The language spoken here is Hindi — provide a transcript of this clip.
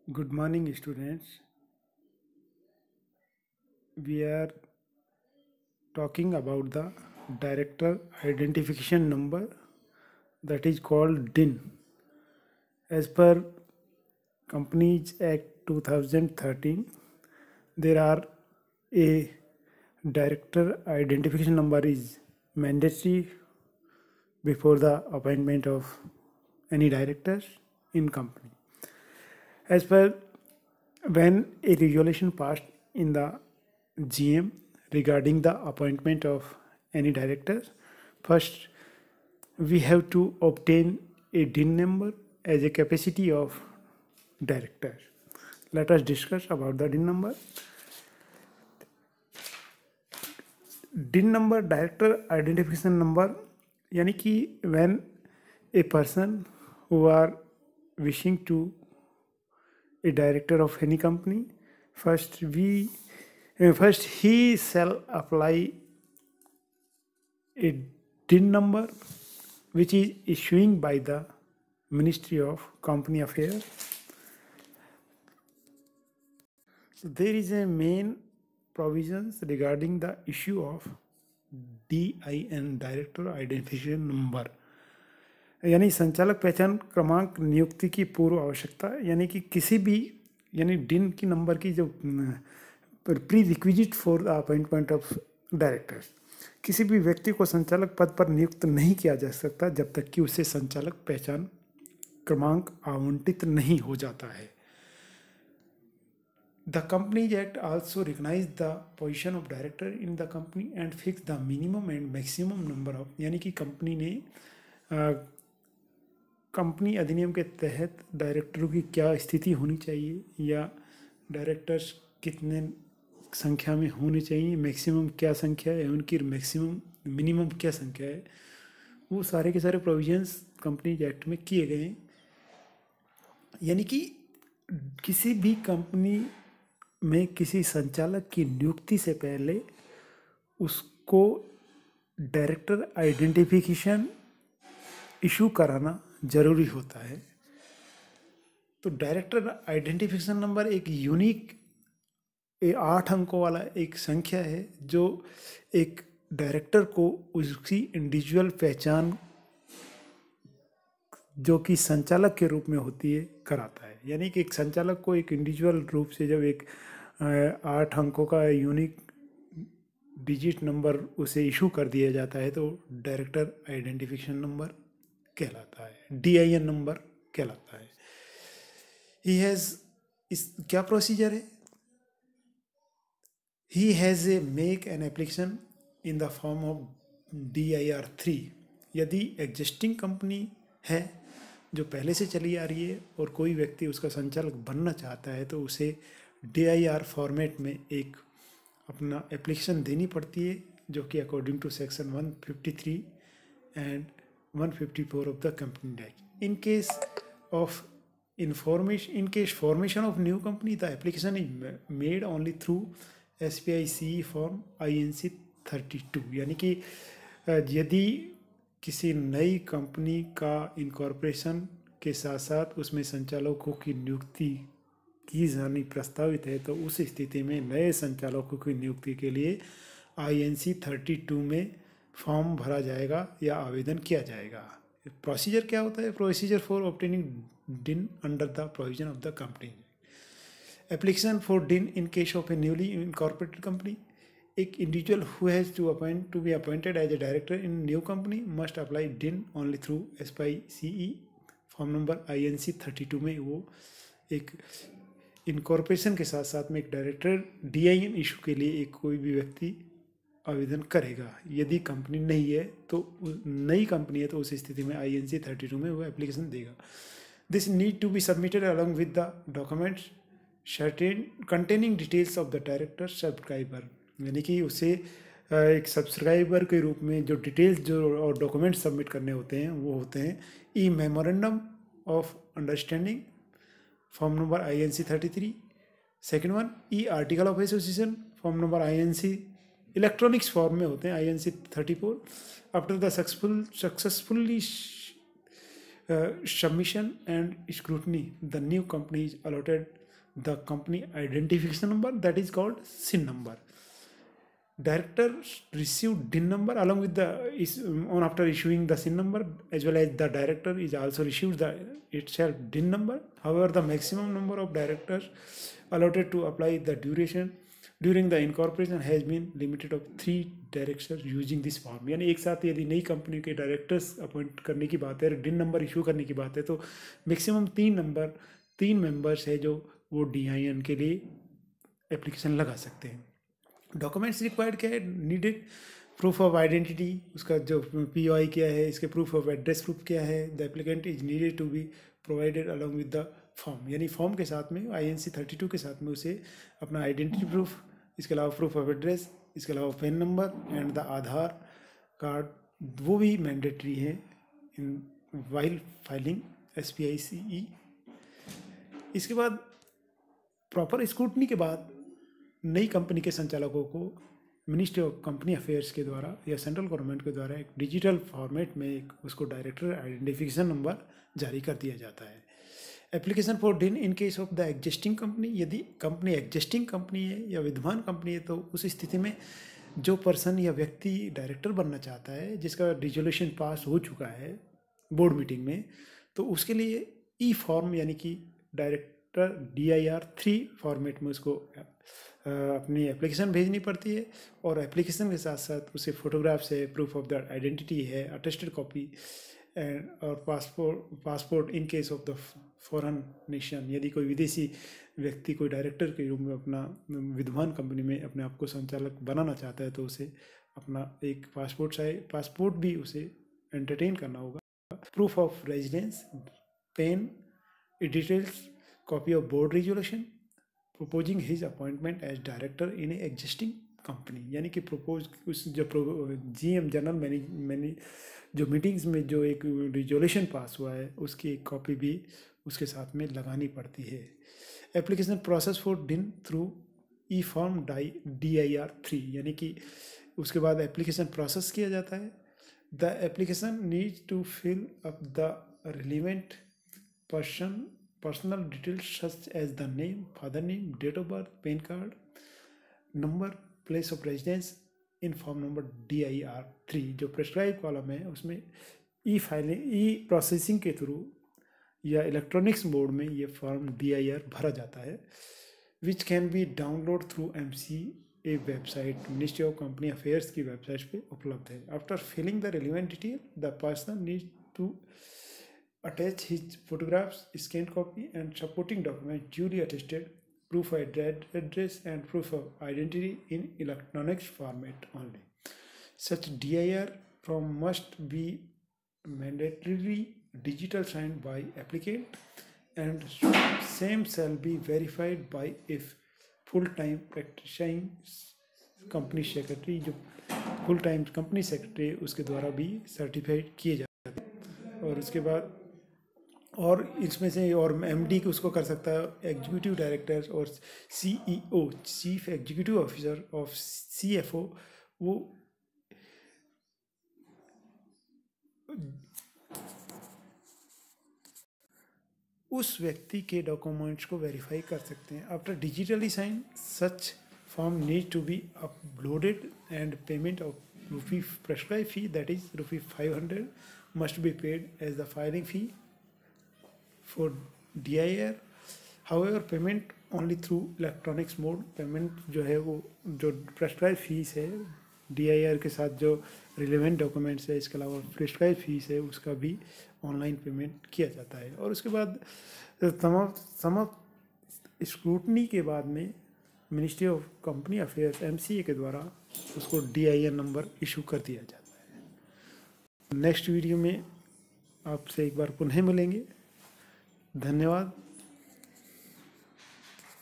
Good morning, students. We are talking about the Director Identification Number, that is called DIN. As per Companies Act 2013, there are a Director Identification Number is mandatory before the appointment of any directors in company. As per when a regulation passed in the GM regarding the appointment of any director, first we have to obtain a DIN number as a capacity of director. Let us discuss about the DIN number. DIN number, director identification number, यानी कि when a person who are wishing to a director of any company, first he shall apply a DIN number which is issuing by the Ministry of Company Affairs. So there is a main provisions regarding the issue of DIN, Director Identification Number, यानी संचालक पहचान क्रमांक नियुक्ति की पूर्व आवश्यकता, यानी कि किसी भी यानी डिन की नंबर की जो pre requisite for the appointment of directors, किसी भी व्यक्ति को संचालक पद पर नियुक्त नहीं किया जा सकता जब तक कि उसे संचालक पहचान क्रमांक आवंटित नहीं हो जाता है. The Companies Act also recognize the position of director in the company and fix the minimum and maximum number of, यानी कि कंपनी ने कंपनी अधिनियम के तहत डायरेक्टरों की क्या स्थिति होनी चाहिए या डायरेक्टर्स कितने संख्या में होने चाहिए, मैक्सिमम क्या संख्या है, उनकी मैक्सिमम मिनिमम क्या संख्या है, वो सारे के सारे प्रोविजंस कंपनीज एक्ट में किए गए हैं. यानी कि किसी भी कंपनी में किसी संचालक की नियुक्ति से पहले उसको डायरेक्टर आइडेंटिफिकेशन इशू कराना जरूरी होता है. तो डायरेक्टर आइडेंटिफिकेशन नंबर एक यूनिक 8 अंकों वाला एक संख्या है जो एक डायरेक्टर को उसकी इंडिविजुअल पहचान जो कि संचालक के रूप में होती है कराता है. यानी कि एक संचालक को एक इंडिविजुअल रूप से जब एक 8 अंकों का यूनिक डिजिट नंबर उसे इशू कर दिया जाता है तो डायरेक्टर आइडेंटिफिकेशन नंबर कहलाता है, DIN नंबर कहलाता है. ही हैज़, इस क्या प्रोसीजर है, he has a make an application in the form of DIR 3. यदि एग्जिस्टिंग कंपनी है जो पहले से चली आ रही है और कोई व्यक्ति उसका संचालक बनना चाहता है तो उसे DIR फॉर्मेट में एक अपना एप्लीकेशन देनी पड़ती है जो कि according to section 153 and 154 of the Company Act. In case formation of new company, the application is made only through SPICE form INC 32. यानी कि यदि किसी नई कंपनी का इनकॉर्पोरेशन के साथ साथ उसमें संचालकों की नियुक्ति की जानी प्रस्तावित है तो उस स्थिति में नए संचालकों की नियुक्ति के लिए INC 32 में फॉर्म भरा जाएगा या आवेदन किया जाएगा. प्रोसीजर क्या होता है, procedure for obtaining DIN under the provision of the company. Application for DIN in case of a newly incorporated company. एक individual who has to be appointed as a director in new company must apply DIN only through SPICE form number INC 32 में वो एक इनकॉर्पोरेशन के साथ साथ में एक डायरेक्टर DIN इशू के लिए एक कोई भी व्यक्ति आवेदन करेगा. यदि कंपनी नहीं है तो नई कंपनी है तो उस स्थिति में INC 32 में वो एप्लीकेशन देगा. This need to be submitted along with the documents containing details of the director subscriber. यानी कि उसे एक सब्सक्राइबर के रूप में जो डिटेल्स जो और डॉक्यूमेंट्स सबमिट करने होते हैं वो होते हैं e memorandum of understanding form number INC 33. Second one e article of association form number INC electronics form में होते हैं INC 34. After the successfully submission and scrutiny, the new company is allotted the company identification number, that is called SIN number. Director received DIN number along with on after issuing the SIN number, as well as the director is also received the itself DIN number. However, the maximum number of directors allotted to apply the duration during the incorporation has been limited of 3 directors using this form. यानी एक साथ यदि नई कंपनी के डायरेक्टर्स अपॉइंट करने की बात है, डिन नंबर इशू करने की बात है, तो मैक्सिमम 3 मेंबर्स है जो वो DIN के लिए एप्लीकेशन लगा सकते हैं। डॉक्यूमेंट्स रिक्वायर्ड क्या है, नीडेड प्रूफ ऑफ आइडेंटिटी, उसका जो POI क्या है, इसके प्रूफ ऑफ एड्रेस प्रूफ क्या है। The applicant is needed to be provided along with the form, यानी फॉर्म के साथ में INC 32 के साथ में उसे अपना आइडेंटिटी प्रूफ, इसके अलावा प्रूफ ऑफ एड्रेस, इसके अलावा PAN number and the Aadhaar card वो भी मैंडेटरी है इन वाइल फाइलिंग SPICE। इसके बाद प्रॉपर स्क्रूटनी के बाद नई कंपनी के संचालकों को मिनिस्ट्री ऑफ कंपनी अफेयर्स के द्वारा या सेंट्रल गवर्नमेंट के द्वारा एक डिजिटल फॉर्मेट में एक उसको डायरेक्टर आइडेंटिफिकेशन नंबर जारी कर दिया जाता है। Application for DIN in case of the existing company, यदि कंपनी एग्जिस्टिंग कंपनी है या विद्यमान कंपनी है, तो उस स्थिति में जो पर्सन या व्यक्ति डायरेक्टर बनना चाहता है, जिसका रिजोल्यूशन पास हो चुका है बोर्ड मीटिंग में, तो उसके लिए E-फॉर्म यानी कि डायरेक्टर DIR 3 फॉर्मेट में उसको अपनी एप्लीकेशन भेजनी पड़ती है। और एप्लीकेशन के साथ साथ उसे फोटोग्राफ्स है, प्रूफ ऑफ द आइडेंटिटी है, अटेस्टेड कॉपी एंड और passport in case of the foreign nation, यदि कोई विदेशी व्यक्ति कोई डायरेक्टर के रूप में अपना विद्यमान कंपनी में अपने आप को संचालक बनाना चाहता है, तो उसे अपना एक पासपोर्ट भी उसे एंटरटेन करना होगा। Proof of residence, pen, details, copy of board resolution, proposing his appointment as director in a existing company, यानी कि प्रपोज उस जो GM जनरल जो मीटिंग्स में जो एक रिजोल्यूशन पास हुआ है उसकी एक कॉपी भी उसके साथ में लगानी पड़ती है। एप्लीकेशन प्रोसेस फॉर डिन थ्रू E-फॉर्म DIR 3, यानी कि उसके बाद एप्लीकेशन प्रोसेस किया जाता है। The application needs to fill up the relevant personal details such as the name, father name, date of birth, pan card number, place of residence in form number DIR 3। जो प्रेस्क्राइब कॉलम है उसमें प्रोसेसिंग के थ्रू या इलेक्ट्रॉनिक्स मोड में ये फॉर्म DIR भरा जाता है, which can be download through MCA website, ministry of company affairs की वेबसाइट पे उपलब्ध है। After filling the relevant detail, the person need to attach his photographs, scanned copy and supporting document duly attested, proof of address and proof of identity in electronic format only. Such DIR form must be mandatorily digital signed by applicant and same shall be verified by a full-time practicing company secretary, जो full time company secretary उसके द्वारा भी सर्टिफाइड किए जाते हैं। और उसके बाद और इसमें से और MD उसको कर सकता है, एग्जीक्यूटिव डायरेक्टर और CEO chief executive officer of CFO, वो उस व्यक्ति के डॉक्यूमेंट्स को वेरीफाई कर सकते हैं। After digitally sign, such form need to be uploaded and payment of rupee prescribe fee, that is ₹500 must be paid as the filing fee for DIR। however payment only through electronics mode, payment जो है वो जो प्रेस्क्राइब फीस है DIR के साथ जो रिलेवेंट डॉक्यूमेंट्स है, इसके अलावा प्रेस्क्राइब फीस है, उसका भी ऑनलाइन पेमेंट किया जाता है। और उसके बाद सम स्क्रूटनी के बाद में ministry of company affairs MCA के द्वारा उसको DIN नंबर इशू कर दिया जाता है। नेक्स्ट वीडियो में आपसे एक बार पुनः मिलेंगे। धन्यवाद।